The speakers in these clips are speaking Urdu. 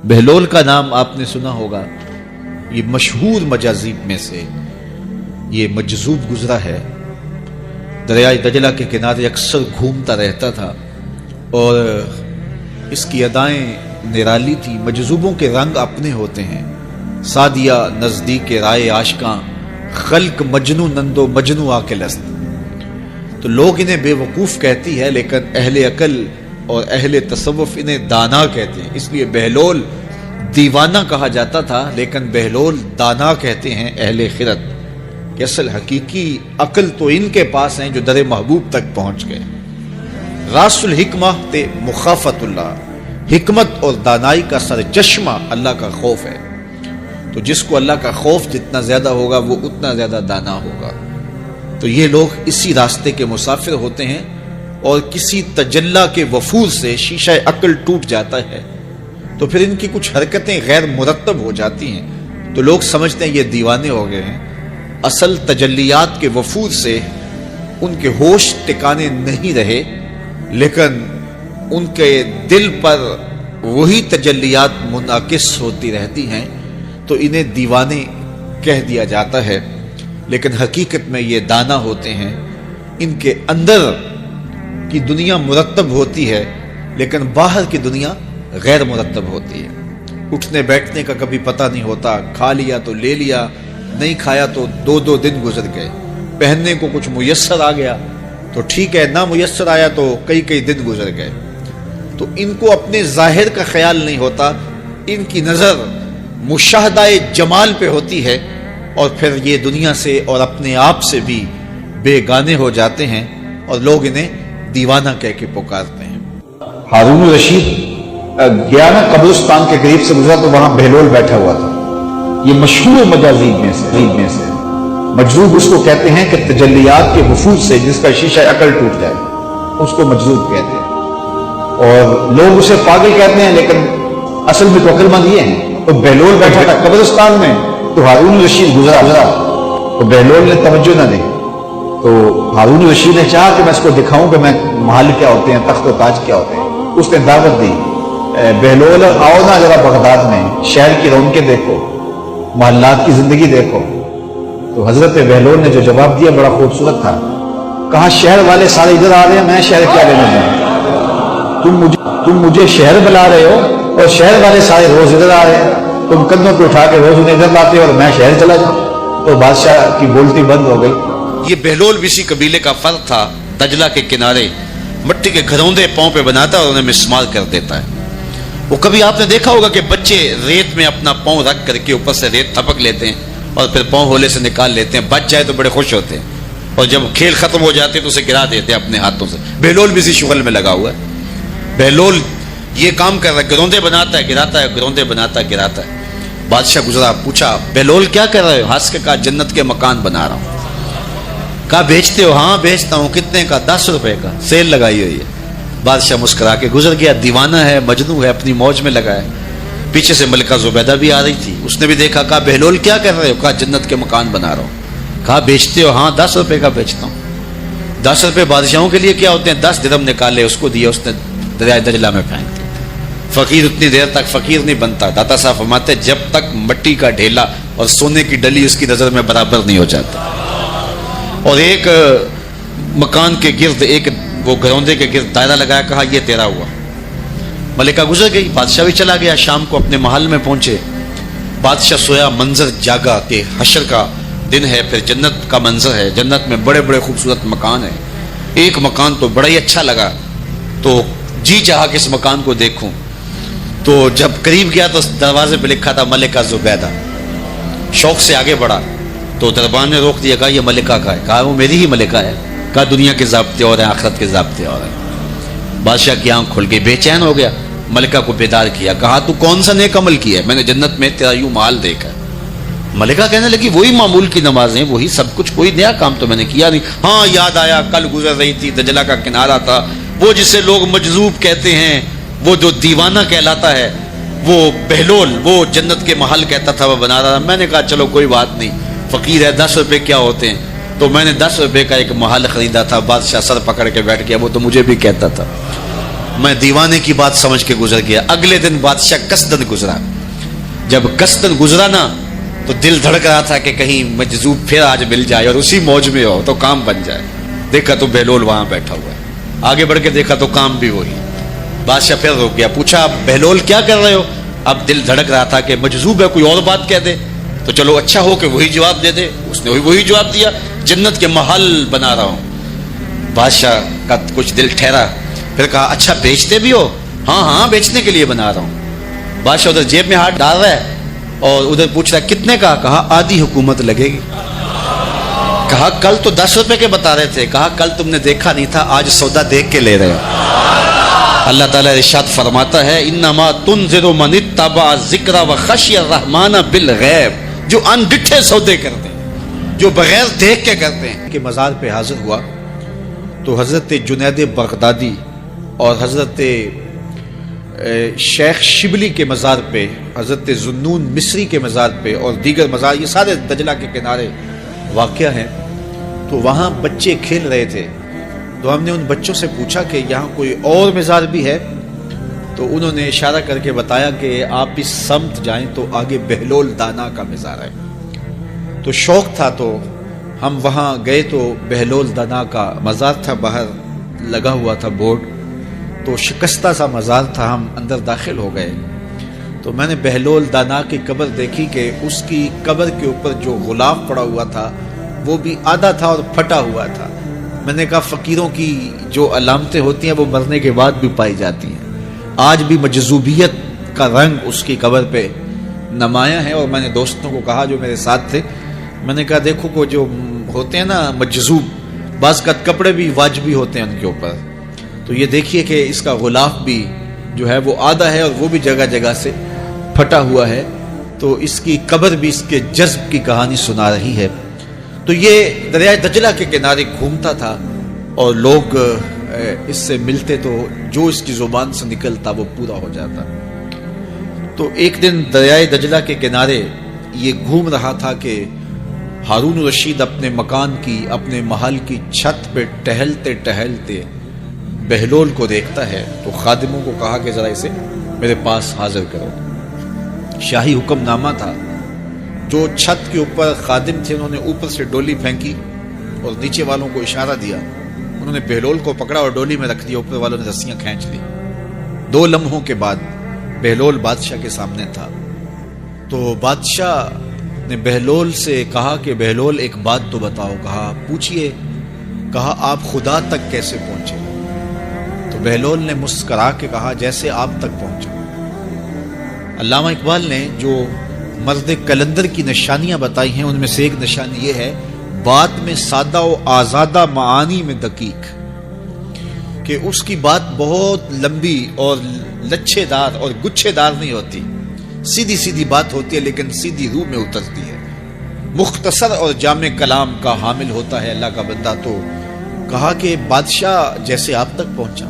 بہلول کا نام آپ نے سنا ہوگا، یہ مشہور مجاذیب میں سے یہ مجذوب گزرا ہے۔ دریائے دجلہ کے کنارے اکثر گھومتا رہتا تھا اور اس کی ادائیں نرالی تھی۔ مجذوبوں کے رنگ اپنے ہوتے ہیں، سادیہ نزدیک رائے عاشقاں، خلق مجنو نندو مجنو آکلست۔ تو لوگ انہیں بے وقوف کہتی ہے، لیکن اہل عقل اور اہل تصوف انہیں دانا کہتے ہیں۔ اس لیے بہلول دیوانہ کہا جاتا تھا، لیکن بہلول دانا کہتے ہیں اہل خرد، کہ اصل حقیقی عقل تو ان کے پاس ہیں جو در محبوب تک پہنچ گئے۔ راس الحکمہ تے مخافت اللہ، حکمت اور دانائی کا سرچشمہ اللہ کا خوف ہے۔ تو جس کو اللہ کا خوف جتنا زیادہ ہوگا وہ اتنا زیادہ دانا ہوگا۔ تو یہ لوگ اسی راستے کے مسافر ہوتے ہیں، اور کسی تجلی کے وفور سے شیشہ عقل ٹوٹ جاتا ہے تو پھر ان کی کچھ حرکتیں غیر مرتب ہو جاتی ہیں، تو لوگ سمجھتے ہیں یہ دیوانے ہو گئے ہیں۔ اصل تجلیات کے وفور سے ان کے ہوش ٹکانے نہیں رہے، لیکن ان کے دل پر وہی تجلیات منعکس ہوتی رہتی ہیں، تو انہیں دیوانے کہہ دیا جاتا ہے۔ لیکن حقیقت میں یہ دانا ہوتے ہیں۔ ان کے اندر کی دنیا مرتب ہوتی ہے، لیکن باہر کی دنیا غیر مرتب ہوتی ہے۔ اٹھنے بیٹھنے کا کبھی پتہ نہیں ہوتا، کھا لیا تو لے لیا، نہیں کھایا تو دو دن گزر گئے۔ پہننے کو کچھ میسر آ گیا تو ٹھیک ہے، نہ میسر آیا تو کئی دن گزر گئے۔ تو ان کو اپنے ظاہر کا خیال نہیں ہوتا، ان کی نظر مشاہدہ جمال پہ ہوتی ہے، اور پھر یہ دنیا سے اور اپنے آپ سے بھی بے گانے ہو جاتے ہیں، اور لوگ انہیں دیوانہ کہہ کے پکارتے ہیں۔ ہارون رشید گیا نا قبرستان کے قریب سے گزرا تو وہاں بہلول بیٹھا ہوا تھا۔ یہ مشہور مجاذیب میں سے مجذوب اس کو کہتے ہیں کہ تجلیات کے وفور سے جس کا شیشہ عقل ٹوٹ جائے، اس کو مجذوب کہتے ہیں، اور لوگ اسے پاگل کہتے ہیں، لیکن اصل میں تو عقل مند یہ ہیں۔ تو بہلول بیٹھا تھا قبرستان میں، تو ہارون رشید گزرا تو بہلول نے توجہ نہ دی، تو ہارون رشید نے چاہا کہ میں اس کو دکھاؤں کہ میں محل کیا ہوتے ہیں، تخت و تاج کیا ہوتے ہیں۔ اس نے دعوت دی، بہلول آؤ نا ذرا بغداد میں، شہر کی رونقیں دیکھو، محلات کی زندگی دیکھو۔ تو حضرت بہلول نے جو جواب دیا بڑا خوبصورت تھا، کہا شہر والے سارے ادھر آ رہے ہیں، میں شہر کیا لینے جاؤں؟ تم مجھے شہر بلا رہے ہو، اور شہر والے سارے روز ادھر آ رہے ہیں، تم کندھوں پہ اٹھا کے روز انہیں ادھر لاتے ہو اور میں شہر چلا جاؤں۔ تو بادشاہ کی بولتی بند ہو گئی۔ یہ بہلول بھی اسی قبیلے کا فرد تھا، دجلہ کے کنارے مٹی کے گھروندے پاؤں پہ بناتا ہے اور انہیں مسمار کر دیتا ہے۔ وہ کبھی آپ نے دیکھا ہوگا کہ بچے ریت میں اپنا پاؤں رکھ کر کے اوپر سے ریت تھپک لیتے ہیں اور پھر پاؤں ہولے سے نکال لیتے ہیں، بچ جائے تو بڑے خوش ہوتے ہیں، اور جب کھیل ختم ہو جاتے ہیں تو اسے گرا دیتے ہیں اپنے ہاتھوں سے۔ بہلول بھی اسی شغل میں لگا ہوا ہے۔ بہلول یہ کام کر رہا ہے، گروندے بناتا ہے گراتا ہے، گروندے بناتا ہے گراتا ہے۔ بادشاہ گزرا، پوچھا بہلول کیا کر رہے ہو؟ ہنس کے کہا جنت کے مکان بنا رہا ہوں۔ کہا بیچتے ہو؟ ہاں بیچتا ہوں۔ کتنے کا؟ 10 روپے کا، سیل لگائی ہوئی ہے۔ بادشاہ مسکرا کے گزر گیا، دیوانہ ہے، مجنو ہے، اپنی موج میں لگا ہے۔ پیچھے سے ملکہ زبیدہ بھی آ رہی تھی، اس نے بھی دیکھا، کہا بہلول کیا کر رہے ہو؟ کہا جنت کے مکان بنا رہا ہوں۔ کہا بیچتے ہو؟ ہاں 10 روپے کا بیچتا ہوں۔ 10 روپے بادشاہوں کے لیے کیا ہوتے ہیں؟ 10 درہم نکالے، اس کو دیا، اس نے دریائے دجلہ میں پھینک دیا۔ فقیر اتنی دیر تک فقیر نہیں بنتا۔ داتا صاحب فرماتے جب تک مٹی کا ڈھیلا اور سونے کی ڈلی اس کی نظر میں برابر نہیں ہو جاتا۔ اور ایک مکان کے گرد، ایک وہ گروندے کے گرد دائرہ لگایا، کہا یہ تیرا ہوا۔ ملکہ گزر گئی، بادشاہ بھی چلا گیا، شام کو اپنے محل میں پہنچے۔ بادشاہ سویا، منظر جاگا کہ حشر کا دن ہے، پھر جنت کا منظر ہے، جنت میں بڑے بڑے خوبصورت مکان ہیں۔ ایک مکان تو بڑا ہی اچھا لگا، تو جی چاہا کہ اس مکان کو دیکھوں۔ تو جب قریب گیا تو دروازے پہ لکھا تھا ملکہ زبیدہ۔ شوق سے آگے بڑھا تو دربان نے روک دیا، کہا یہ ملکہ کا ہے؟ کہا وہ میری ہی ملکہ ہے۔ کہا دنیا کے ضابطے اور ہیں، آخرت کے ضابطے اور ہیں۔ بادشاہ کی آنکھ کھل گئی، بے چین ہو گیا، ملکہ کو بیدار کیا، کہا تو کون سا نیک عمل کیا ہے؟ میں نے جنت میں تیرا یوں مال دیکھا۔ ملکہ کہنے لگی وہی معمول کی نمازیں، وہی سب کچھ، کوئی نیا کام تو میں نے کیا نہیں۔ ہاں یاد آیا، کل گزر رہی تھی، دجلہ کا کنارہ تھا، وہ جسے لوگ مجذوب کہتے ہیں، وہ جو دیوانہ کہلاتا ہے، وہ بہلول، وہ جنت کے محل کہتا تھا، وہ بنا رہا تھا۔ میں نے کہا چلو کوئی بات نہیں، فقیر ہے، 10 روپے کیا ہوتے ہیں؟ تو میں نے 10 روپے کا ایک محل خریدا تھا۔ بادشاہ سر پکڑ کے بیٹھ گیا، وہ تو مجھے بھی کہتا تھا۔ میں دیوانے کی بات سمجھ کے گزر گیا. اگلے دن بادشاہ قصدن گزرا. جب قصدن گزرا نا تو دل دھڑک رہا تھا کہ کہیں مجذوب پھر آج مل جائے اور اسی موج میں ہو تو کام بن جائے. دیکھا تو بہلول وہاں بیٹھا ہوا ہے. آگے بڑھ کے دیکھا تو کام بھی وہی. بادشاہ پھر رک گیا, پوچھا بہلول کیا کر رہے ہو؟ اب دل دھڑک رہا تھا کہ مجذوب ہے, کوئی اور بات کہہ دے تو چلو اچھا ہو کہ وہی جواب دے دے. اس نے وہی جواب دیا, جنت کے محل بنا رہا ہوں. بادشاہ کا کچھ دل ٹھہرا, پھر کہا اچھا بیچتے بھی ہو؟ ہاں ہاں بیچنے کے لیے بنا رہا ہوں. بادشاہ ادھر جیب میں ہاتھ ڈال رہا ہے اور ادھر پوچھ رہا ہے کتنے کا؟ کہا آدھی حکومت لگے گی. کہا کل تو 10 روپے کے بتا رہے تھے. کہا کل تم نے دیکھا نہیں تھا, آج سودا دیکھ کے لے رہے ہو. اللہ تعالیٰ ارشاد فرماتا ہے انما تنذر من اتبع ذکر وخشی الرحمن بالغیب, جو ان ڈٹھے سودے کرتے ہیں, جو بغیر دیکھ کے کرتے ہیں. کہ مزار پہ حاضر ہوا تو حضرت جنید بغدادی اور حضرت شیخ شبلی کے مزار پہ, حضرت ذنون مصری کے مزار پہ اور دیگر مزار, یہ سارے دجلہ کے کنارے واقع ہیں. تو وہاں بچے کھیل رہے تھے. تو ہم نے ان بچوں سے پوچھا کہ یہاں کوئی اور مزار بھی ہے؟ تو انہوں نے اشارہ کر کے بتایا کہ آپ اس سمت جائیں تو آگے بہلول دانا کا مزار ہے. تو شوق تھا تو ہم وہاں گئے تو بہلول دانا کا مزار تھا, باہر لگا ہوا تھا بورڈ. تو شکستہ سا مزار تھا, ہم اندر داخل ہو گئے. تو میں نے بہلول دانا کی قبر دیکھی کہ اس کی قبر کے اوپر جو غلاف پڑا ہوا تھا وہ بھی آدھا تھا اور پھٹا ہوا تھا. میں نے کہا فقیروں کی جو علامتیں ہوتی ہیں وہ مرنے کے بعد بھی پائی جاتی ہیں. آج بھی مجذوبیت کا رنگ اس کی قبر پہ نمایاں ہے. اور میں نے دوستوں کو کہا جو میرے ساتھ تھے, میں نے کہا دیکھو کو جو ہوتے ہیں نا مجذوب, بعض کا کپڑے بھی واجبی ہوتے ہیں ان کے اوپر, تو یہ دیکھیے کہ اس کا غلاف بھی جو ہے وہ آدھا ہے اور وہ بھی جگہ جگہ سے پھٹا ہوا ہے. تو اس کی قبر بھی اس کے جذب کی کہانی سنا رہی ہے. تو یہ دریائے دجلہ کے کنارے گھومتا تھا اور لوگ اس سے ملتے تو جو اس کی زبان سے نکلتا وہ پورا ہو جاتا. تو ایک دن دریائے دجلہ کے کنارے یہ گھوم رہا تھا کہ ہارون رشید اپنے مکان کی, اپنے محل کی چھت پہ ٹہلتے ٹہلتے بہلول کو دیکھتا ہے. تو خادموں کو کہا کہ ذرا اسے میرے پاس حاضر کرو. شاہی حکم نامہ تھا. جو چھت کے اوپر خادم تھے انہوں نے اوپر سے ڈولی پھینکی اور نیچے والوں کو اشارہ دیا. انہوں نے بہلول کو پکڑا اور ڈولی میں رکھ دیا. اوپر والوں نے رسیاں کھینچ لی. 2 لمحوں کے بعد بہلول بادشاہ کے سامنے تھا. تو بادشاہ نے بہلول سے کہا کہ بہلول ایک بات تو بتاؤ. کہا پوچھئے. کہا آپ خدا تک کیسے پہنچے؟ تو بہلول نے مسکرا کے کہا جیسے آپ تک پہنچا. علامہ اقبال نے جو مرد کلندر کی نشانیاں بتائی ہیں ان میں سے ایک نشانی یہ ہے بات میں سادہ و آزادہ معانی میں دقیق, کہ اس کی بات بہت لمبی اور لچھے دار اور گچھے دار نہیں ہوتی, سیدھی سیدھی بات ہوتی ہے لیکن سیدھی روح میں اترتی ہے. مختصر اور جامع کلام کا حامل ہوتا ہے اللہ کا بندہ. تو کہا کہ بادشاہ جیسے آپ تک پہنچا.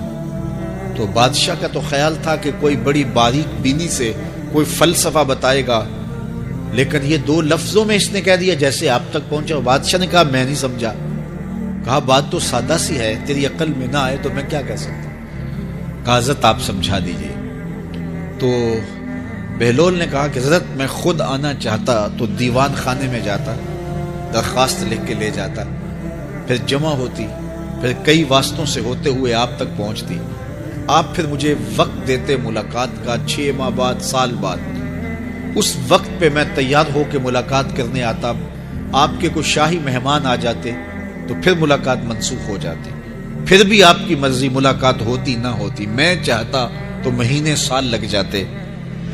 تو بادشاہ کا تو خیال تھا کہ کوئی بڑی باریک بینی سے کوئی فلسفہ بتائے گا, لیکن یہ 2 لفظوں میں اس نے کہہ دیا جیسے آپ تک پہنچا. بادشاہ نے کہا میں نہیں سمجھا. کہا بات تو سادہ سی ہے, تیری عقل میں نہ آئے تو میں کیا کہہ سکتا ہوں. کہا حضرت آپ سمجھا دیجئے. تو بہلول نے کہا کہ حضرت میں خود آنا چاہتا تو دیوان خانے میں جاتا, درخواست لکھ کے لے جاتا, پھر جمع ہوتی, پھر کئی واسطوں سے ہوتے ہوئے آپ تک پہنچتی. آپ پھر مجھے وقت دیتے ملاقات کا, 6 ماہ بعد, سال بعد. اس وقت پہ میں تیار ہو کے ملاقات کرنے آتا. آپ کے کوئی شاہی مہمان آ جاتے تو پھر ملاقات منسوخ ہو جاتی. پھر بھی آپ کی مرضی, ملاقات ہوتی نہ ہوتی. میں چاہتا تو مہینے سال لگ جاتے,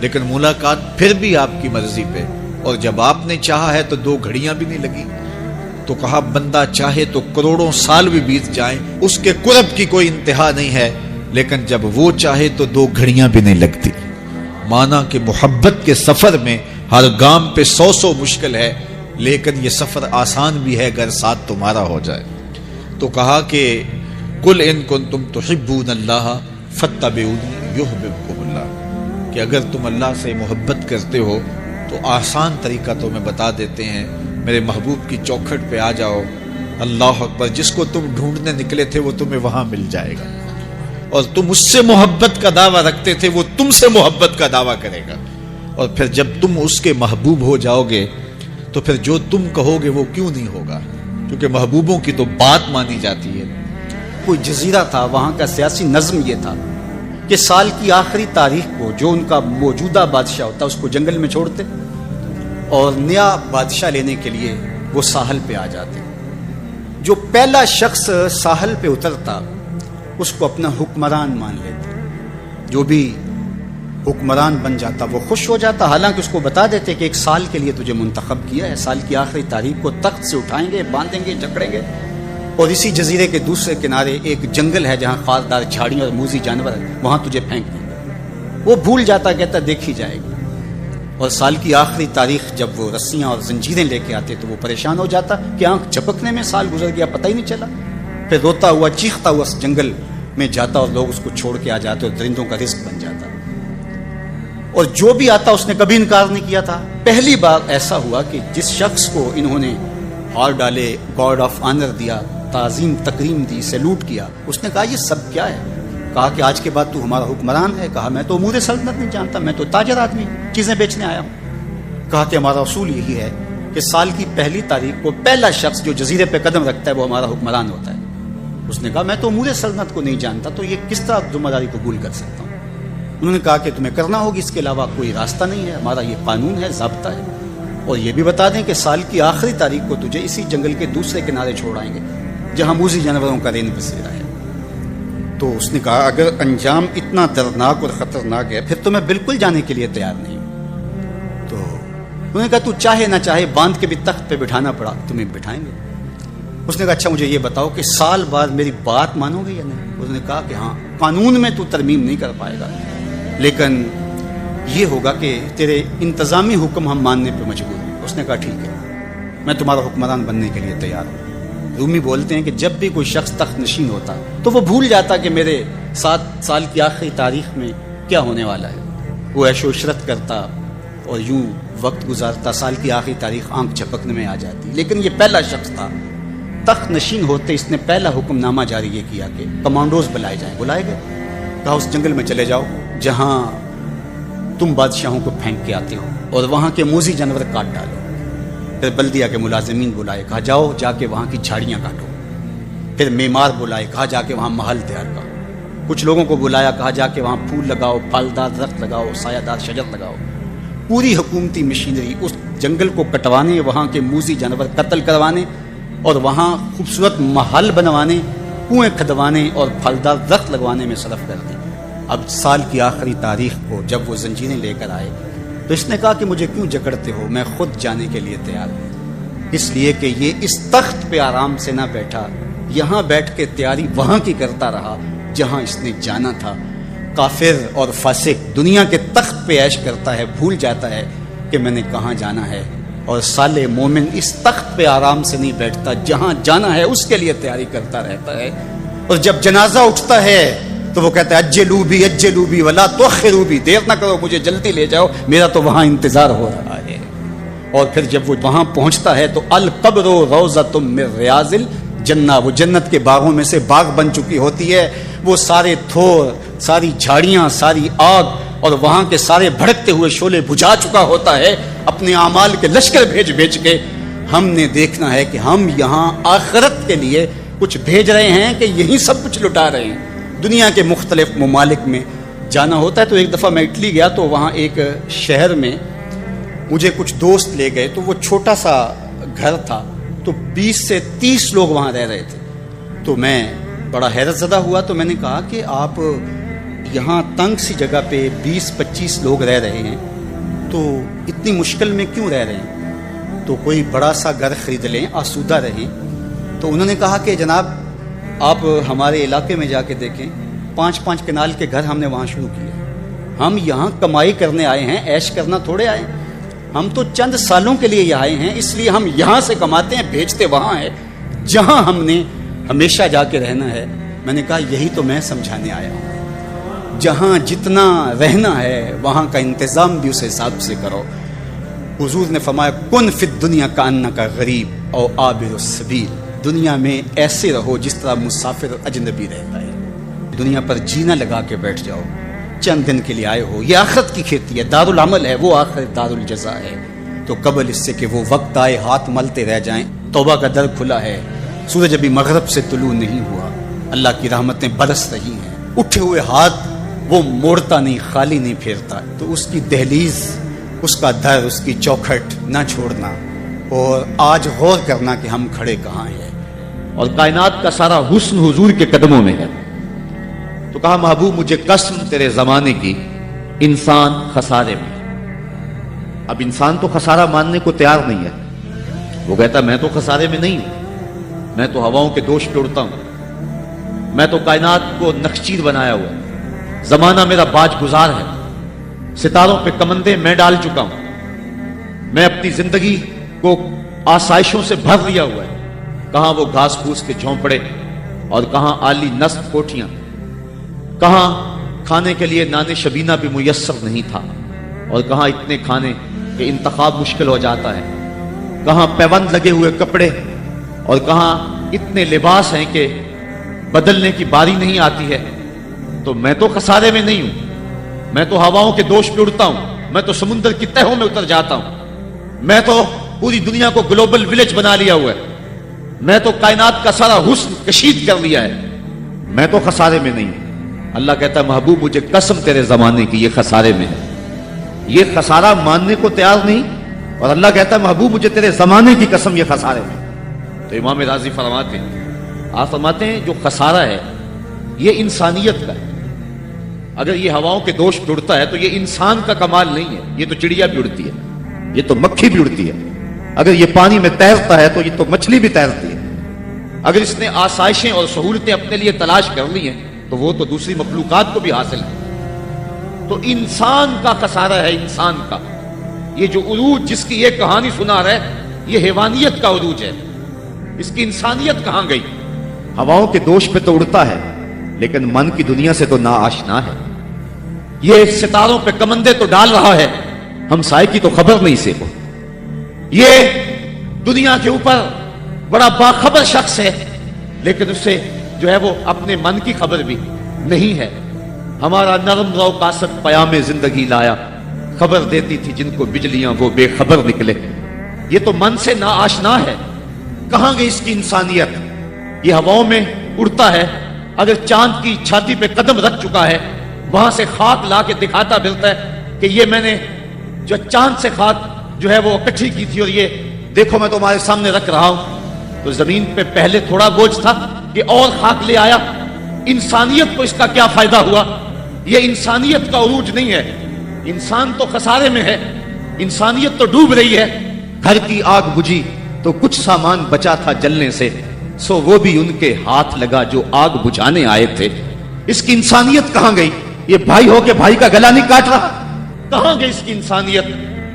لیکن ملاقات پھر بھی آپ کی مرضی پہ. اور جب آپ نے چاہا ہے تو 2 گھڑیاں بھی نہیں لگی. تو کہا بندہ چاہے تو کروڑوں سال بھی بیت جائیں, اس کے قرب کی کوئی انتہا نہیں ہے, لیکن جب وہ چاہے تو 2 گھڑیاں بھی نہیں لگتی. مانا کہ محبت کے سفر میں ہر گام پہ 100 مشکل ہے, لیکن یہ سفر آسان بھی ہے اگر ساتھ تمہارا ہو جائے. تو کہا کہ قل ان کنتم تحبون اللہ فاتبعونی یحببکم اللہ, کہ اگر تم اللہ سے محبت کرتے ہو تو آسان طریقہ تمہیں بتا دیتے ہیں, میرے محبوب کی چوکھٹ پہ آ جاؤ. اللہ اکبر, جس کو تم ڈھونڈنے نکلے تھے وہ تمہیں وہاں مل جائے گا. اور تم اس سے محبت کا دعویٰ رکھتے تھے، وہ تم سے محبت کا دعویٰ کرے گا، اور پھر جب تم اس کے محبوب ہو جاؤ گے تو پھر جو تم کہو گے وہ کیوں نہیں ہوگا، کیونکہ محبوبوں کی تو بات مانی جاتی ہے۔ کوئی جزیرہ تھا، وہاں کا سیاسی نظم یہ تھا کہ سال کی آخری تاریخ کو جو ان کا موجودہ بادشاہ ہوتا اس کو جنگل میں چھوڑتے اور نیا بادشاہ لینے کے لیے وہ ساحل پہ آ جاتے۔ جو پہلا شخص ساحل پہ اترتا اس کو اپنا حکمران مان لیتے، جو بھی حکمران بن جاتا وہ خوش ہو جاتا، حالانکہ اس کو بتا دیتے کہ ایک سال کے لیے تجھے منتخب کیا ہے، سال کی آخری تاریخ کو تخت سے اٹھائیں گے، باندھیں گے، جکڑیں گے، اور اسی جزیرے کے دوسرے کنارے ایک جنگل ہے جہاں خاردار جھاڑیاں اور موذی جانور ہیں، وہاں تجھے پھینک دیں گے۔ وہ بھول جاتا، کہتا دیکھی جائے گی، اور سال کی آخری تاریخ جب وہ رسیاں اور زنجیریں لے کے آتے تو وہ پریشان ہو جاتا کہ آنکھ جھپکنے میں سال گزر گیا، پتہ ہی نہیں چلا، پھر روتا ہوا چیختا ہوا اس جنگل میں جاتا اور لوگ اس کو چھوڑ کے آ جاتے اور درندوں کا رزق بن جاتا، اور جو بھی آتا اس نے کبھی انکار نہیں کیا تھا۔ پہلی بار ایسا ہوا کہ جس شخص کو انہوں نے ہار ڈالے، گارڈ آف آنر دیا، تعظیم تکریم دی، سیلوٹ کیا، اس نے کہا یہ سب کیا ہے؟ کہا کہ آج کے بعد تو ہمارا حکمران ہے۔ کہا میں تو امور سلطنت نہیں جانتا، میں تو تاجر آدمی چیزیں بیچنے آیا ہوں۔ کہا کہ ہمارا اصول یہی ہے کہ سال کی پہلی تاریخ کو پہلا شخص جو جزیرے پہ قدم رکھتا ہے وہ ہمارا حکمران ہوتا ہے۔ اس نے کہا میں تو امور سلطنت کو نہیں جانتا، تو یہ کس طرح ذمہ داری قبول کر سکتا ہوں؟ انہوں نے کہا کہ تمہیں کرنا ہوگی، اس کے علاوہ کوئی راستہ نہیں ہے، ہمارا یہ قانون ہے، ضابطہ ہے، اور یہ بھی بتا دیں کہ سال کی آخری تاریخ کو تجھے اسی جنگل کے دوسرے کنارے چھوڑائیں گے جہاں موذی جانوروں کا رین بسیرا ہے۔ تو اس نے کہا اگر انجام اتنا دردناک اور خطرناک ہے پھر تو میں بالکل جانے کے لیے تیار نہیں ہوں۔ تو انہوں نے کہا تو چاہے نہ چاہے باندھ کے بھی تخت پہ بٹھانا پڑا تمہیں بٹھائیں گے۔ اس نے کہا اچھا مجھے یہ بتاؤ کہ سال بعد میری بات مانو گے یا نہیں؟ اس نے کہا کہ ہاں، قانون میں تو ترمیم نہیں کر پائے گا، لیکن یہ ہوگا کہ تیرے انتظامی حکم ہم ماننے پہ مجبور ہیں۔ اس نے کہا ٹھیک ہے، میں تمہارا حکمران بننے کے لیے تیار ہوں۔ رومی بولتے ہیں کہ جب بھی کوئی شخص تخت نشین ہوتا تو وہ بھول جاتا کہ میرے 7 سال کی آخری تاریخ میں کیا ہونے والا ہے، وہ عیش و عشرت کرتا اور یوں وقت گزارتا، سال کی آخری تاریخ آنکھ جھپکنے میں آ جاتی۔ لیکن یہ پہلا شخص تھا، تخت نشین ہوتے اس نے پہلا حکم نامہ جاری یہ کیا کہ کمانڈوز بلائے جائیں۔ بلائے گئے، کہا اس جنگل میں چلے جاؤ جہاں تم بادشاہوں کو پھینک کے آتے ہو اور وہاں کے موذی جانور کاٹ ڈالو۔ پھر بلدیہ کے ملازمین بلائے، کہا جاؤ جا کے وہاں کی جھاڑیاں کاٹو۔ پھر معمار بلائے، کہا جا کے وہاں محل تیار کرو۔ کچھ لوگوں کو بلایا، کہا جا کے وہاں پھول لگاؤ، پھلدار درخت لگاؤ، سایہ دار شجر لگاؤ۔ پوری حکومتی مشینری اس جنگل کو کٹوانے، وہاں کے موذی جانور قتل کروانے اور وہاں خوبصورت محل بنوانے، کنویں کھدوانے اور پھلدار درخت لگوانے میں صرف کر دی۔ اب سال کی آخری تاریخ کو جب وہ زنجیریں لے کر آئے تو اس نے کہا کہ مجھے کیوں جکڑتے ہو، میں خود جانے کے لیے تیار ہوں، اس لیے کہ یہ اس تخت پہ آرام سے نہ بیٹھا، یہاں بیٹھ کے تیاری وہاں کی کرتا رہا جہاں اس نے جانا تھا۔ کافر اور فاسق دنیا کے تخت پہ عیش کرتا ہے، بھول جاتا ہے کہ میں نے کہاں جانا ہے، اور صالح مومن اس تخت پہ آرام سے نہیں بیٹھتا، جہاں جانا ہے اس کے لیے تیاری کرتا رہتا ہے، اور جب جنازہ اٹھتا ہے تو وہ کہتا ہے اجلوا بی ولا تؤخروا بی، دیر نہ کرو مجھے جلدی لے جاؤ، میرا تو وہاں انتظار ہو رہا ہے۔ اور پھر جب وہ وہاں پہنچتا ہے تو القبر روضۃ من ریاض الجنہ، وہ جنت کے باغوں میں سے باغ بن چکی ہوتی ہے، وہ سارے تھور، ساری جھاڑیاں، ساری آگ اور وہاں کے سارے بھڑکتے ہوئے شعلے بجھا چکا ہوتا ہے، اپنے اعمال کے لشکر بھیج کے۔ ہم نے دیکھنا ہے کہ ہم یہاں آخرت کے لیے کچھ بھیج رہے ہیں کہ یہی سب کچھ لٹا رہے ہیں۔ دنیا کے مختلف ممالک میں جانا ہوتا ہے، تو ایک دفعہ میں اٹلی گیا تو وہاں ایک شہر میں مجھے کچھ دوست لے گئے، تو وہ چھوٹا سا گھر تھا، تو 20 سے 30 لوگ وہاں رہ رہے تھے۔ تو میں بڑا حیرت زدہ ہوا، تو میں نے کہا کہ آپ یہاں تنگ سی جگہ پہ 20-25 لوگ رہ رہے ہیں، تو اتنی مشکل میں کیوں رہ رہے ہیں؟ تو کوئی بڑا سا گھر خرید لیں، آسودہ رہیں۔ تو انہوں نے کہا کہ جناب آپ ہمارے علاقے میں جا کے دیکھیں، 5-5 کنال کے گھر ہم نے وہاں شروع کیے۔ ہم یہاں کمائی کرنے آئے ہیں، عیش کرنا تھوڑے آئے ہیں، ہم تو چند سالوں کے لیے آئے ہیں، اس لیے ہم یہاں سے کماتے ہیں، بھیجتے وہاں ہے جہاں ہم نے ہمیشہ جا کے رہنا ہے۔ میں نے کہا یہی تو میں سمجھانے آیا ہوں، جہاں جتنا رہنا ہے وہاں کا انتظام بھی اس حساب سے کرو۔ حضور نے فرمایا کن فی الدنیا کانک غریب او عابر السبیل، دنیا میں ایسے رہو جس طرح مسافر اجنبی رہتا ہے۔ دنیا پر جینا لگا کے بیٹھ جاؤ، چند دن کے لیے آئے ہو، یہ آخرت کی کھیتی ہے، دارالعمل ہے، وہ آخرت دارالجزا ہے، تو قبل اس سے کہ وہ وقت آئے ہاتھ ملتے رہ جائیں، توبہ کا در کھلا ہے، سورج ابھی مغرب سے طلوع نہیں ہوا، اللہ کی رحمتیں برس رہی ہیں، اٹھے ہوئے ہاتھ وہ موڑتا نہیں، خالی نہیں پھیرتا، تو اس کی دہلیز، اس کا در، اس کی چوکھٹ نہ چھوڑنا، اور آج غور کرنا کہ ہم کھڑے کہاں ہیں۔ اور کائنات کا سارا حسن حضور کے قدموں میں ہے۔ تو کہا محبوب مجھے قسم تیرے زمانے کی، انسان خسارے میں۔ اب انسان تو خسارہ ماننے کو تیار نہیں ہے، وہ کہتا میں تو خسارے میں نہیں ہوں، میں تو ہواؤں کے دوش پہ اڑتا ہوں، میں تو کائنات کو نخچیر بنایا ہوا ہے، زمانہ میرا باج گزار ہے، ستاروں پہ کمندے میں ڈال چکا ہوں، میں اپنی زندگی کو آسائشوں سے بھر لیا ہوا ہے، کہاں وہ گھاس پھوس کے جھونپڑے اور کہاں عالی نصب کوٹھیاں، کہاں کھانے کے لیے نان شبینہ بھی میسر نہیں تھا، اور کہاں اتنے کھانے کہ انتخاب مشکل ہو جاتا ہے، کہاں پیوند لگے ہوئے کپڑے اور کہاں اتنے لباس ہیں کہ بدلنے کی باری نہیں آتی ہے۔ تو میں تو خسارے میں نہیں ہوں، میں تو ہواؤں کے دوش پہ اڑتا ہوں، میں تو سمندر کی تہوں میں اتر جاتا ہوں، میں تو پوری دنیا کو گلوبل ولیج بنا لیا ہوا ہے، میں تو کائنات کا سارا حسن کشید کر لیا ہے، میں تو خسارے میں نہیں ہوں۔ اللہ کہتا ہے محبوب مجھے قسم تیرے زمانے کی، یہ خسارے میں ہے، یہ خسارہ ماننے کو تیار نہیں، اور اللہ کہتا ہے محبوب مجھے تیرے زمانے کی قسم یہ خسارے میں۔ تو امام راضی فرماتے ہیں، آپ فرماتے ہیں جو خسارہ ہے یہ انسانیت کا ہے، اگر یہ ہواؤں کے دوش پہ اڑتا ہے تو یہ انسان کا کمال نہیں ہے، یہ تو چڑیا بھی اڑتی ہے، یہ تو مکھی بھی اڑتی ہے، اگر یہ پانی میں تیرتا ہے تو یہ تو مچھلی بھی تیرتی ہے، اگر اس نے آسائشیں اور سہولتیں اپنے لیے تلاش کر لی ہیں تو وہ تو دوسری مخلوقات کو بھی حاصل ہے۔ تو انسان کا خسارہ ہے، انسان کا، یہ جو عروج جس کی یہ کہانی سنا رہا ہے یہ حیوانیت کا عروج ہے، اس کی انسانیت کہاں گئی؟ ہواؤں کے دوش پہ تو اڑتا ہے لیکن من کی دنیا سے تو نا آشنا ہے، یہ ستاروں پہ کمندے تو ڈال رہا ہے، ہمسائے کی تو خبر نہیں سے، یہ دنیا کے اوپر بڑا باخبر شخص ہے لیکن اس سے جو ہے وہ اپنے من کی خبر بھی نہیں ہے۔ ہمارا نرم رو قاصد پیام زندگی لایا، خبر دیتی تھی جن کو بجلیاں وہ بے خبر نکلے، یہ تو من سے نا آشنا ہے، کہاں گئی اس کی انسانیت؟ یہ ہواؤں میں اڑتا ہے، اگر چاند کی چھاتی پہ قدم رکھ چکا ہے وہاں سے خاک لا کے دکھاتا پھرتا ہے کہ یہ میں نے جو چاند سے خاک جو ہے وہ اکٹھی کی تھی اور یہ دیکھو میں تمہارے سامنے رکھ رہا ہوں۔ تو زمین پہ پہلے تھوڑا بوجھ تھا کہ اور خاک لے آیا، انسانیت کو اس کا کیا فائدہ ہوا؟ یہ انسانیت کا عروج نہیں ہے، انسان تو خسارے میں ہے، انسانیت تو ڈوب رہی ہے۔ گھر کی آگ بجھی تو کچھ سامان بچا تھا جلنے سے، سو وہ بھی ان کے ہاتھ لگا جو آگ بجھانے آئے تھے۔ اس کی انسانیت کہاں گئی؟ یہ بھائی ہو کے بھائی کا گلا نہیں کاٹ رہا، کہاں گئی اس کی انسانیت؟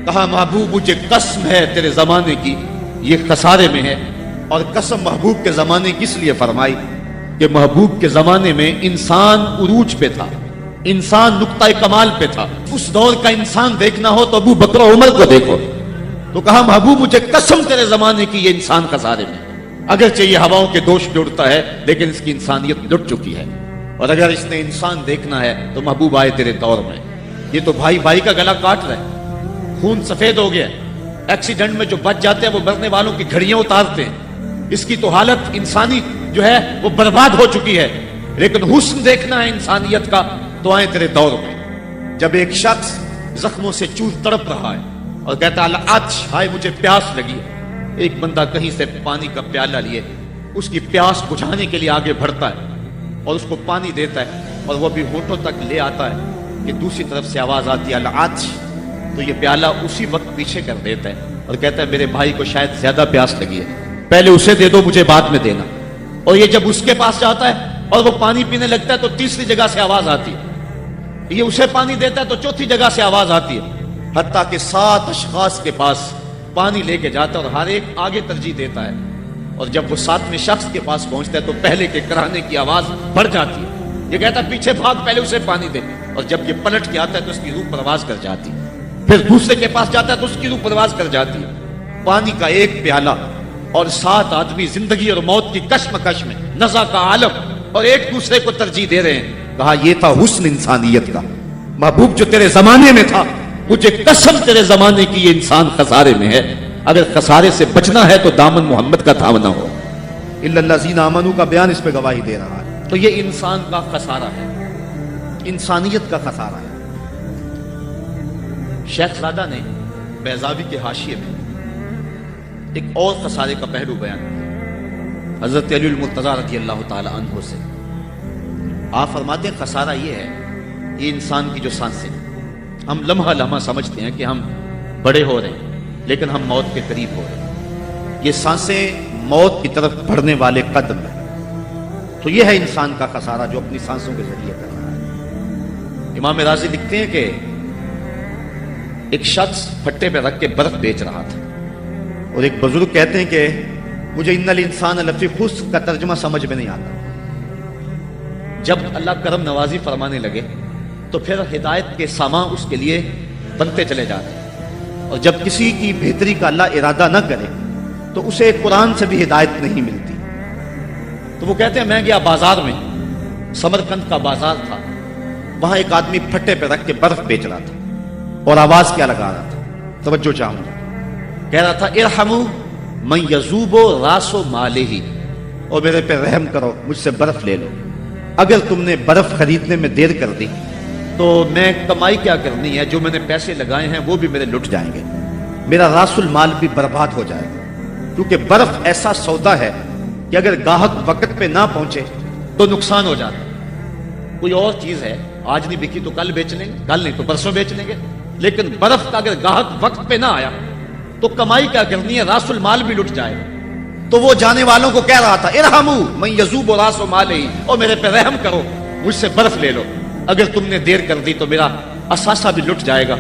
کہا محبوب مجھے قسم ہے تیرے زمانے کی، یہ خسارے میں ہے۔ اور قسم محبوب کے زمانے کی اس لیے فرمائی کہ محبوب کے زمانے میں انسان عروج پہ تھا، انسان نقطہ کمال پہ تھا۔ اس دور کا انسان دیکھنا ہو تو ابو بکر و عمر کو دیکھو۔ تو کہا محبوب مجھے قسم تیرے زمانے کی، یہ انسان خسارے میں، اگرچہ یہ ہواؤں کے دوش پہ اڑتا ہے لیکن اس کی انسانیت لٹ چکی ہے۔ اور اگر اس نے انسان دیکھنا ہے تو محبوب آئے تیرے دور میں۔ یہ تو بھائی بھائی کا گلا کاٹ رہا ہے، خون سفید ہو گیا، ایکسیڈنٹ میں جو بچ جاتے ہیں وہ مرنے والوں کی گھڑیاں اتارتے ہیں، اس کی تو حالت انسانی جو ہے وہ برباد ہو چکی ہے، لیکن حسن دیکھنا ہے انسانیت کا تو آئے تیرے دور میں۔ جب ایک شخص زخموں سے چور تڑپ رہا ہے اور کہتا ہے العطش، ہائے مجھے پیاس لگی ہے، ایک بندہ کہیں سے پانی کا پیالہ لیے اس کی پیاس بجھانے کے لیے آگے بڑھتا ہے اور اس کو پانی دیتا ہے اور وہ بھی ہونٹوں تک لے آتا ہے کہ دوسری طرف سے آواز آتی ہے العطش، تو یہ پیالہ اسی وقت پیچھے کر دیتا ہے اور کہتا ہے میرے بھائی کو شاید زیادہ پیاس لگی ہے، پہلے اسے دے دو مجھے بعد میں دینا۔ اور یہ جب اس کے پاس جاتا ہے اور وہ پانی پینے لگتا ہے تو تیسری جگہ سے آواز آتی ہے، یہ اسے پانی دیتا ہے تو چوتھی جگہ سے آواز آتی ہے، حتیٰ کہ 7 اشخاص کے پاس پانی لے کے جاتا ہے اور ہر ایک آگے ترجیح دیتا ہے، اور جب وہ 7ویں شخص کے پاس پہنچتا ہے تو پہلے کے کرانے کی آواز بڑھ جاتی ہے، یہ کہتا ہے پیچھے بھاگ پہلے اسے پانی دے، اور جب یہ پلٹ کے آتا ہے تو اس کی روح پرواز کر جاتی ہے، پھر دوسرے کے پاس جاتا ہے تو اس کی روح پرواز کر جاتی ہے۔ پانی کا ایک پیالہ اور 7 آدمی زندگی اور موت کی کشمکش میں، نزع کا عالم، اور ایک دوسرے کو ترجیح دے رہے ہیں. کہا یہ تھا حسن انسانیت کا. محبوب جو تیرے زمانے میں تھا، مجھے قسم تیرے زمانے کی، یہ انسان خسارے میں ہے. اگر خسارے سے بچنا ہے تو دامن محمد کا تھامنا ہو. الا الذین آمنوا کا بیان اس پہ گواہی دے رہا ہے. تو یہ انسان کا خسارہ ہے، انسانیت کا خسارہ ہے. شیخ زادہ نے بیضاوی کے حاشیے میں ایک اور خسارے کا پہلو بیان کیا حضرت علی المرتضی رضی اللہ تعالی عنہ سے. آپ فرماتے ہیں خسارہ یہ ہے، یہ انسان کی جو سانسیں، ہم لمحہ لمحہ سمجھتے ہیں کہ ہم بڑے ہو رہے ہیں لیکن ہم موت کے قریب ہو رہے ہیں. یہ سانسیں موت کی طرف بڑھنے والے قدم ہیں. تو یہ ہے انسان کا خسارہ جو اپنی سانسوں کے ذریعے کر رہا ہے. امام راضی لکھتے ہیں کہ ایک شخص پھٹے پہ رکھ کے برف بیچ رہا تھا، اور ایک بزرگ کہتے ہیں کہ مجھے ان الانسان لفی خسر کا ترجمہ سمجھ میں نہیں آتا. جب اللہ کرم نوازی فرمانے لگے تو پھر ہدایت کے سامان اس کے لیے بنتے چلے جاتے، اور جب کسی کی بہتری کا اللہ ارادہ نہ کرے تو اسے قرآن سے بھی ہدایت نہیں ملتی. تو وہ کہتے ہیں میں گیا بازار میں، سمرقند کا بازار تھا، وہاں ایک آدمی پھٹے پہ رکھ کے برف بیچ رہا تھا، اور آواز کیا لگا رہا تھا، توجہ چاہوں گا. کہہ رہا تھا ارحموا من یذوب راس مالہ، اور میرے پہ رحم کرو، مجھ سے برف لے لو. اگر تم نے برف خریدنے میں دیر کر دی تو میں کمائی کیا کرنی ہے، جو میں نے پیسے لگائے ہیں وہ بھی میرے لٹ جائیں گے، میرا راس المال بھی برباد ہو جائے گا. کیونکہ برف ایسا سودا ہے کہ اگر گاہک وقت پہ نہ پہنچے تو نقصان ہو جاتا. کوئی اور چیز ہے، آج نہیں بکی تو کل بیچ لیں گے، کل نہیں تو پرسوں بیچ لیں گے، لیکن برف کا اگر گاہک وقت پہ نہ آیا تو کمائی کیا کرنی ہے، راس المال بھی لٹ جائے گا. تو وہ جانے والوں کو کہہ رہا تھا ارحموا من یذوب راس مالہ، اور میرے پہ رحم کرو، مجھ سے برف لے لو. اگر تم نے دیر کر دی تو میرا اثاثہ بھی لٹ جائے گا،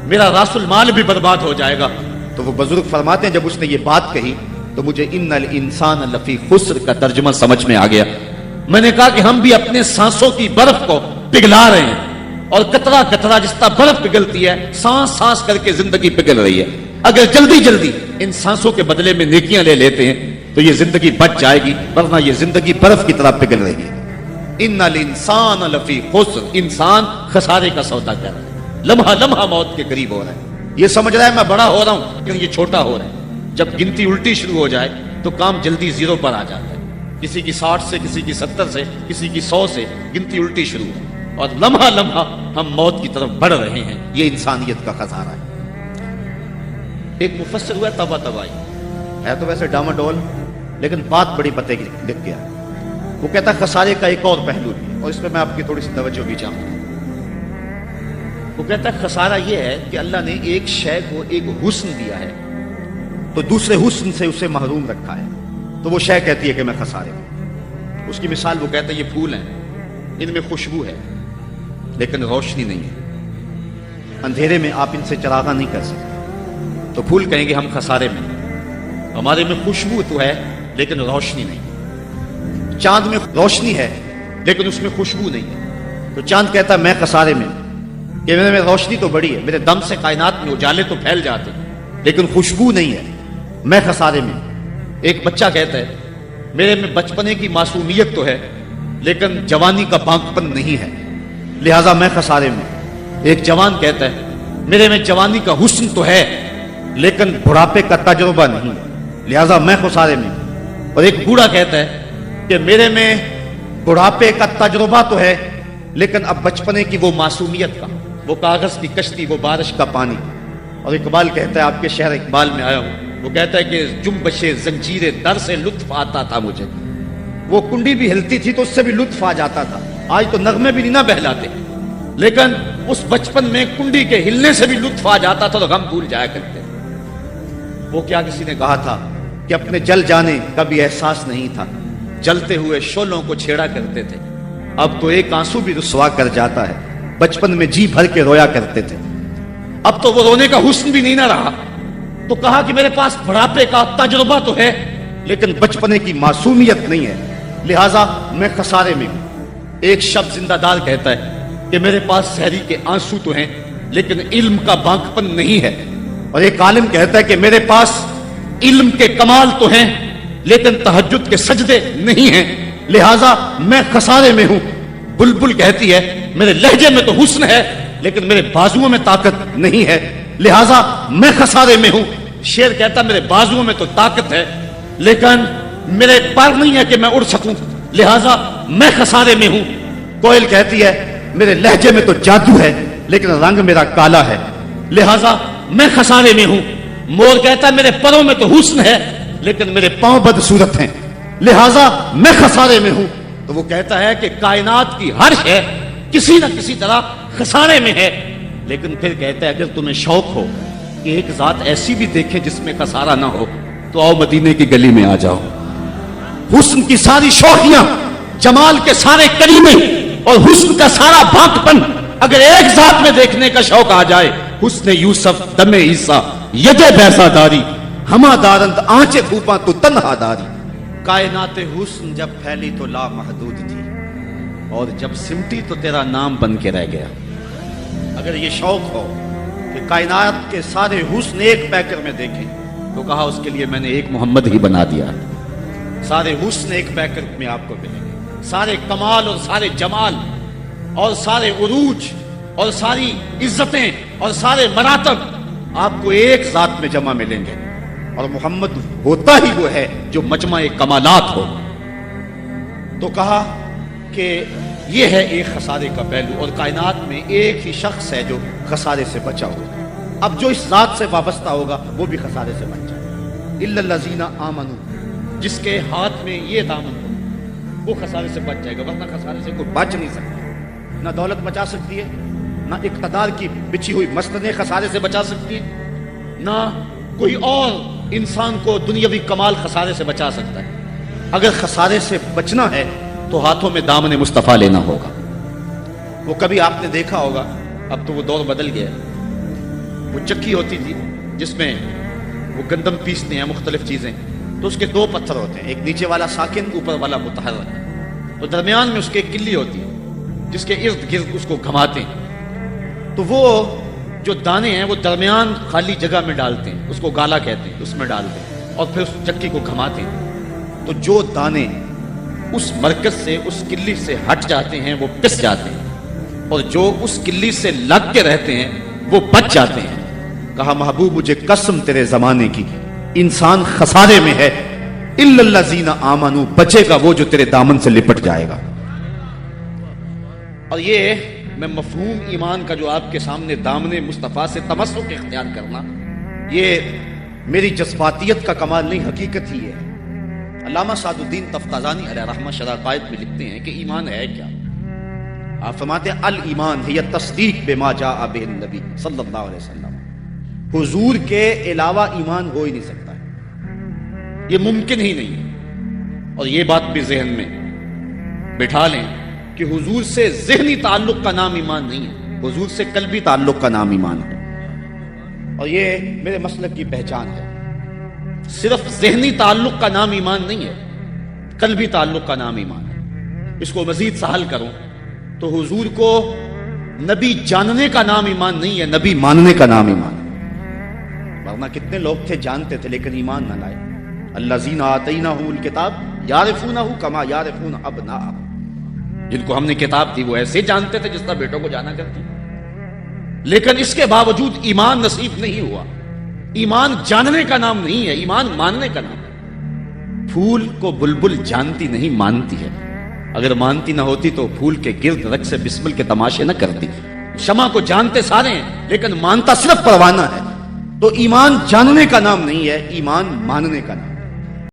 میرا راس المال بھی برباد ہو جائے گا. تو وہ بزرگ فرماتے ہیں جب اس نے یہ بات کہی تو مجھے ان الانسان لفی خسر کا ترجمہ سمجھ میں آ گیا. میں نے کہا کہ ہم بھی اپنے سانسوں کی برف کو پگھلا رہے ہیں، اور قطرہ قطرہ جس طرح برف پگھلتی ہے، سانس سانس کر کے زندگی پگھل رہی ہے. اگر جلدی جلدی ان سانسوں کے بدلے میں نیکیاں لے لیتے ہیں تو یہ زندگی بچ جائے گی، ورنہ یہ زندگی برف کی طرح پگھل رہی ہے. ان الانسان لفی خسر، انسان خسارے کا سودا کر رہا ہے، لمحہ لمحہ موت کے قریب ہو رہا ہے. یہ سمجھ رہا ہے میں بڑا ہو رہا ہوں لیکن یہ چھوٹا ہو رہا ہے. جب گنتی الٹی شروع ہو جائے تو کام جلدی زیرو پر آ جاتا ہے. کسی کی 60 سے، کسی کی 70 سے، کسی کی 100 سے گنتی الٹی شروع ہے، اور لمحہ لمحہ ہم موت کی طرف بڑھ رہے ہیں. یہ انسانیت کا خسارہ ہے. ایک مفسر ہوا تبا تبائی ہے، تو ویسے ڈاماڈول لیکن بات بڑی پتے کی لکھ گیا. وہ کہتا ہے خسارے کا ایک اور پہلو بھی، اور اس پہ میں آپ کی تھوڑی سی توجہ بھی چاہوں گا. وہ کہتا ہے خسارہ یہ ہے کہ اللہ نے ایک شے کو ایک حسن دیا ہے تو دوسرے حسن سے اسے محروم رکھا ہے، تو وہ شے کہتی ہے کہ میں خسارے ہوں. اس کی مثال وہ کہتا ہے یہ پھول ہیں، ان میں خوشبو ہے لیکن روشنی نہیں ہے، اندھیرے میں آپ ان سے چراغاں نہیں کر سکتے. تو پھول کہیں گے ہم خسارے میں، ہمارے میں خوشبو تو ہے لیکن روشنی نہیں. چاند میں روشنی ہے لیکن اس میں خوشبو نہیں ہے، تو چاند کہتا ہے میں خسارے میں، کہ میرے میں روشنی تو بڑی ہے، میرے دم سے کائنات میں اجالے تو پھیل جاتے لیکن خوشبو نہیں ہے، میں خسارے میں. ایک بچہ کہتا ہے میرے میں بچپنے کی معصومیت تو ہے لیکن جوانی کا بانکپن نہیں ہے، لہذا میں خسارے میں. ایک جوان کہتا ہے میرے میں جوانی کا حسن تو ہے لیکن بڑھاپے کا تجربہ نہیں، لہذا میں خسارے میں. اور ایک بوڑھا کہتا ہے کہ میرے میں بڑھاپے کا تجربہ تو ہے لیکن اب بچپنے کی وہ معصومیت کا، وہ کاغذ کی کشتی، وہ بارش کا پانی. اور اقبال کہتا ہے، آپ کے شہر اقبال میں آیا ہوں، وہ کہتا ہے کہ جنبش زنجیر در سے لطف آتا تھا مجھے. وہ کنڈی بھی ہلتی تھی تو اس سے بھی لطف آ جاتا تھا. آج تو نغمے بھی نہیں نہ بہلاتے، لیکن اس بچپن میں کنڈی کے ہلنے سے بھی لطف آ جاتا تھا تو غم بھول جایا کرتے. وہ کیا کسی نے کہا تھا کہ اپنے جل جانے کا بھی احساس نہیں تھا، جلتے ہوئے شعلوں کو چھیڑا کرتے تھے. اب تو ایک آنسو بھی رسوا کر جاتا ہے، بچپن میں جی بھر کے رویا کرتے تھے، اب تو وہ رونے کا حسن بھی نہیں نہ رہا. تو کہا کہ میرے پاس بڑھاپے کا تجربہ تو ہے لیکن بچپنے کی معصومیت نہیں ہے، لہذا میں خسارے میں ہوں. ایک شب زندہ دار کہتا ہے کہ میرے پاس سحری کے آنسو تو ہیں لیکن علم کا بانکپن نہیں ہے. اور ایک عالم کہتا ہے کہ میرے پاس علم کے کمال تو ہیں لیکن تہجد کے سجدے نہیں ہیں، لہذا میں خسارے میں ہوں. بلبل کہتی ہے میرے لہجے میں تو حسن ہے لیکن میرے بازوؤں میں طاقت نہیں ہے, لہذا میں خسارے میں ہوں. شیر کہتا میرے بازوؤں میں تو طاقت ہے لیکن میرے پر نہیں ہے کہ میں اڑ سکوں, لہذا میں خسارے میں ہوں. کوئل کہتی ہے میرے لہجے میں تو جادو ہے لیکن رنگ میرا کالا ہے, لہذا میں خسارے میں ہوں. مور کہتا ہے میرے پروں میں تو حسن ہے لیکن میرے پاؤں بدصورت ہیں, لہذا میں خسارے میں ہوں. تو وہ کہتا ہے کہ کائنات کی ہر شے کسی نہ کسی طرح خسارے میں ہے, لیکن پھر کہتا ہے اگر تمہیں شوق ہو کہ ایک ذات ایسی بھی دیکھیں جس میں خسارہ نہ ہو تو آؤ مدینے کی گلی میں آ جاؤ. حسن کی ساری شوخیاں, جمال کے سارے کریمے اور حسن کا سارا بھاک پن اگر ایک ذات میں دیکھنے کا شوق آ جائے, حسن یوسف دم عیسیٰ ید بیضا داری ہما دارند آنچے پھوپاں تو تنہا داری. کائنات حسن جب پھیلی تو لا محدود تھی اور جب سمٹی تو تیرا نام بن کے رہ گیا. اگر یہ شوق ہو کہ کائنات کے سارے حسن ایک پیکر میں دیکھیں تو کہا اس کے لیے میں نے ایک محمد ہی بنا دیا. سارے حسن ایک پیکر میں آپ کو ملیں گے, سارے کمال اور سارے جمال اور سارے عروج اور ساری عزتیں اور سارے مراتب آپ کو ایک ذات میں جمع ملیں گے, اور محمد ہوتا ہی وہ ہے جو مجمع کمالات ہو. تو کہا کہ یہ ہے ایک خسارے کا پہلو, اور کائنات میں ایک ہی شخص ہے جو خسارے سے بچا ہو. اب جو اس ذات سے وابستہ ہوگا وہ بھی خسارے سے بچ جائے. الا الذین آمنوا, جس کے ہاتھ میں یہ دامن ہو وہ خسارے سے بچ جائے گا, ورنہ خسارے سے کوئی بچ نہیں سکتا. نہ دولت بچا سکتی ہے, نہ اقتدار کی بچھی ہوئی مسندیں خسارے سے بچا سکتی ہیں, نہ کوئی اور انسان کو دنیاوی کمال خسارے سے بچا سکتا ہے. اگر خسارے سے بچنا ہے تو ہاتھوں میں دامن مصطفیٰ لینا ہوگا. وہ کبھی آپ نے دیکھا ہوگا, اب تو وہ دور بدل گیا, وہ چکی ہوتی تھی جس میں وہ گندم پیستے ہیں مختلف چیزیں, تو اس کے دو پتھر ہوتے ہیں, ایک نیچے والا ساکن, اوپر والا متحرک, تو درمیان میں اس کے ایک کلی ہوتی ہے جس کے ارد گرد اس کو گھماتے ہیں. تو وہ جو دانے ہیں وہ درمیان خالی جگہ میں ڈالتے ہیں, اس کو گالا کہتے ہیں, اس میں ڈالتے ہیں اور پھر اس چکی کو گھماتے ہیں. تو جو دانے اس مرکز سے, اس کلی سے ہٹ جاتے ہیں وہ پس جاتے ہیں, اور جو اس کلی سے لگ کے رہتے ہیں وہ بچ جاتے ہیں. کہا محبوب مجھے قسم تیرے زمانے کی, انسان خسارے میں ہے. الا الذین آمنوا, بچے گا وہ جو تیرے دامن سے لپٹ جائے گا. اور یہ میں مفہوم ایمان کا جو آپ کے سامنے دامن مصطفیٰ سے تمسک اختیار کرنا, یہ میری جذباتیت کا کمال نہیں, حقیقت ہی ہے. علامہ سعد الدین تفتازانی علیہ رحمہ شرح قائد میں لکھتے ہیں کہ ایمان ہے کیا. آپ فرماتے ہیں الایمان ہی تصدیق بما جاء بہ النبی صلی اللہ علیہ وسلم. حضور کے علاوہ ایمان ہو ہی نہیں سکتا ہے, یہ ممکن ہی نہیں ہے. اور یہ بات بھی ذہن میں بٹھا لیں کہ حضور سے ذہنی تعلق کا نام ایمان نہیں ہے, حضور سے قلبی تعلق کا نام ایمان ہے. اور یہ میرے مسلک کی پہچان ہے. صرف ذہنی تعلق کا نام ایمان نہیں ہے, قلبی تعلق کا نام ایمان ہے. اس کو مزید سہل کروں تو حضور کو نبی جاننے کا نام ایمان نہیں ہے, نبی ماننے کا نام ایمان ہے. ورنہ کتنے لوگ تھے جانتے تھے لیکن ایمان نہ لائے. الذین آتیناہم الکتاب یعرفونہ کما یعرفون ابناءہم, جن کو ہم نے کتاب دی وہ ایسے جانتے تھے جس طرح بیٹوں کو جانا کرتی, لیکن اس کے باوجود ایمان نصیب نہیں ہوا. ایمان جاننے کا نام نہیں ہے, ایمان ماننے کا نام ہے. پھول کو بلبل جانتی نہیں مانتی ہے, اگر مانتی نہ ہوتی تو پھول کے گرد رقص سے بسمل کے تماشے نہ کرتی. شمع کو جانتے سارے ہیں لیکن مانتا صرف پروانہ ہے. تو ایمان جاننے کا نام نہیں ہے, ایمان ماننے کا نام.